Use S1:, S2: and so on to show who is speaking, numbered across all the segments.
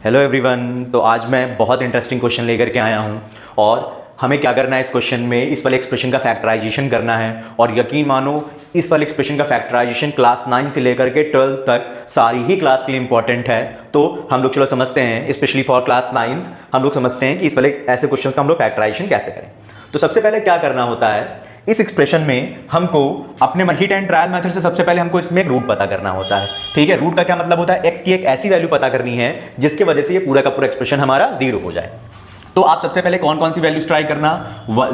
S1: Hello everyone. तो आज मैं बहुत इंटरेस्टिंग क्वेश्चन लेकर के आया हूं और हमें क्या करना है इस क्वेश्चन में, इस वाले एक्सप्रेशन का फैक्टराइजेशन करना है। और यकीन मानो इस वाले एक्सप्रेशन का फैक्टराइजेशन क्लास 9 से लेकर के 12 तक सारी ही क्लास के लिए इंपॉर्टेंट है। तो हम लोग चलो समझते हैं, स्पेशली फॉर क्लास 9 हम लोग समझते हैं कि इस वाले ऐसे क्वेश्चन का हम लोग फैक्टराइजेशन कैसे करें। तो सबसे पहले क्या करना होता है, इस एक्सप्रेशन में हमको अपने हिट एंड ट्रायल मेथड से सबसे पहले हमको इसमें एक रूट पता करना होता है। ठीक है, रूट का क्या मतलब होता है, एक्स की एक ऐसी वैल्यू पता करनी है जिसकी वजह से ये पूरा का पूरा एक्सप्रेशन हमारा जीरो हो जाए। तो आप सबसे पहले कौन कौन सी वैल्यूज ट्राई करना,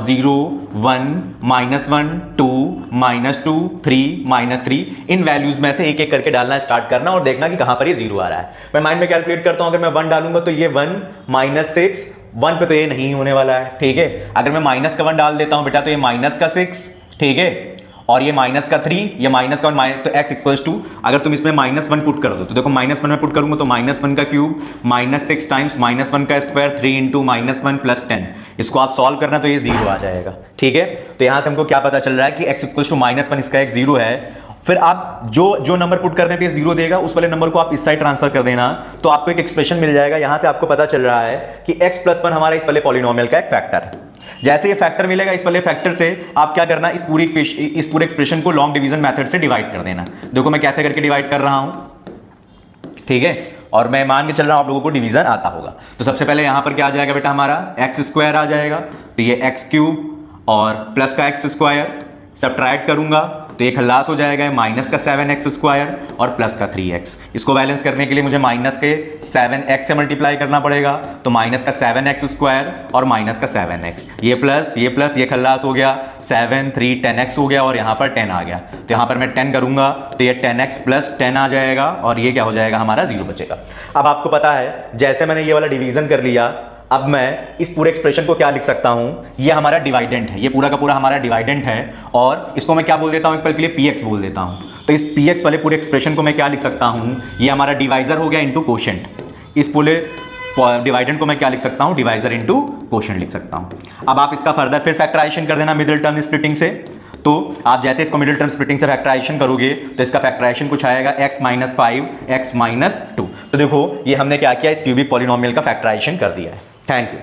S1: 0, 1, -1, 2, -2, 3, -3, इन वैल्यूज में से एक एक करके डालना स्टार्ट करना और देखना कि कहां पर ये जीरो आ रहा है। मैं माइंड में कैलकुलेट करता हूं, अगर मैं 1 डालूंगा तो ये 1 -6, 1 पे तो ये नहीं होने वाला है। ठीक है, अगर मैं माइनस का 1 डाल देता हूं बेटा तो ये -6, ठीक है, और ये -3, ये -1, तो x इक्वल्स टू, अगर तुम इसमें -1 पुट कर दो तो देखो -1 में पुट करूंगा तो -1 का क्यूब, -6 टाइम्स -1 का स्क्वायर, 3 इंटू -1 प्लस 10। इसको आप सॉल्व करना तो ये जीरो आ जाएगा। ठीक है, तो यहां से हमको क्या पता चल रहा है कि x इक्वल्स टू -1, इसका एक जीरो है। फिर आप जो नंबर पुट करने पे जीरो देगा उस वाले नंबर को आप इस साइड ट्रांसफर कर देना, तो आपको एक एक्सप्रेशन मिल जाएगा। यहां से आपको पता चल रहा है कि x + 1 हमारा इस वाले पॉलिनोमियल का एक फैक्टर है। जैसे ये फैक्टर मिलेगा इस वाले फैक्टर से आप क्या करना, इस पूरे एक्सप्रेशन को लॉन्ग डिवीजन मेथड से डिवाइड कर देना। देखो मैं कैसे करके डिवाइड कर रहा हूं, ठीक है, और मैं मान के चल रहा हूं आप लोगों को डिवीजन आता होगा। तो सबसे पहले यहां पर क्या आ जाएगा बेटा, हमारा x² आ जाएगा, तो ये x³ और प्लस का x² सब्ट्रैक्ट करूंगा तो ये खल्लास हो जाएगा, माइनस का 7x² और प्लस का 3x। इसको बैलेंस करने के लिए मुझे माइनस के 7x से मल्टीप्लाई करना पड़ेगा, तो माइनस का 7x² और माइनस का 7x, ये प्लस ये खल्लास हो गया, 7 3 10x हो गया और यहाँ पर 10 आ गया। तो यहाँ पर मैं 10 करूंगा तो ये 10x + 10 आ जाएगा और ये क्या हो जाएगा, हमारा 0 बचेगा। अब आपको पता है जैसे मैंने ये वाला डिवीजन कर लिया, अब मैं इस पूरे एक्सप्रेशन को क्या लिख सकता हूं, ये हमारा डिवाइडेंट है, ये पूरा का पूरा हमारा डिवाइडेंट है और इसको मैं क्या बोल देता हूं, एक पल के लिए px बोल देता हूं। तो इस px वाले पूरे एक्सप्रेशन को मैं क्या लिख सकता हूं, ये हमारा डिवाइजर हो गया इनटू कोशेंट। इस पूरे डिवाइडेंट को मैं क्या लिख सकता हूं, डिवाइजर इनटू कोशेंट लिख सकता हूं। अब आप इसका फर्दर फिर फैक्टराइजेशन कर देना मिडिल टर्म स्प्लिटिंग से। तो आप जैसे इसको मिडिल टर्म स्प्लिटिंग से फैक्टराइजेशन करोगे तो इसका फैक्टराइजेशन कुछ आएगा x - 5 x - 2। तो देखो ये हमने क्या किया, इस क्यूबिक पॉलिनोमियल का फैक्टराइजेशन कर दिया है। Thank you.